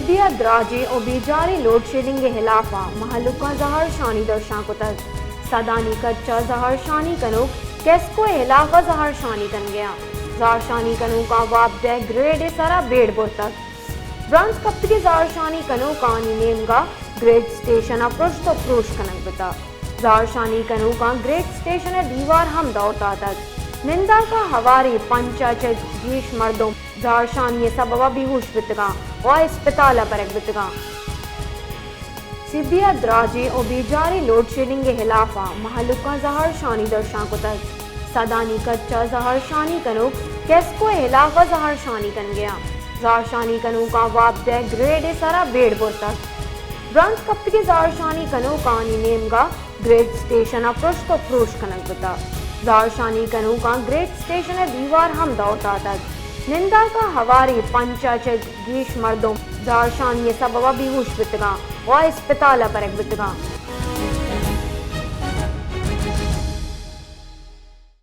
सिबिया द्राजे और बेजारे load shedding के खिलाफ महलुका जहर शानी दर्शा को तक सदानी कच्चा जहर शानी कनो कैस्को इलाका जहर शानी तन गया जहर शानी कनो का वापदे ग्रेड सारा बेड़बुर तक ब्रांच कप्तगी जहर शानी कनो कानी नेमगा ग्रेड स्टेशन अप्रोच तो अप्रोच कनक बता जहर शानी कनो का ग्रेड स्टेशन दीवार हम दौता तक निंदा का हवारी पंचायत जीश मर्दों जहर शानी सबबा बेहोश बितगा और अस्पताल पर बितगा सिबिया द्राजे और बेजारे लोड शेडिंग के खिलाफ महलुका जहर शानी दर्शा को तक सदानी कच्चा जहर शानी कनो कैस्को इलाका जहर शानी कन गया जहर शानी कनो का वापदे ग्रेड सारा बेड़बुर तक ब्रांच कप्तगी जहर शानी कनो कानी नेमगा ग्रेड स्टेशन अप्रोच तो अप्रोच कनक बता जहर शानी कनो का ग्रेड स्टेशन दीवार हम दौता तक निंदा का हवारी पंचायत जीश मर्दों जहर शानी सबबा बेहोश बितगा और अस्पताल पर बितगा।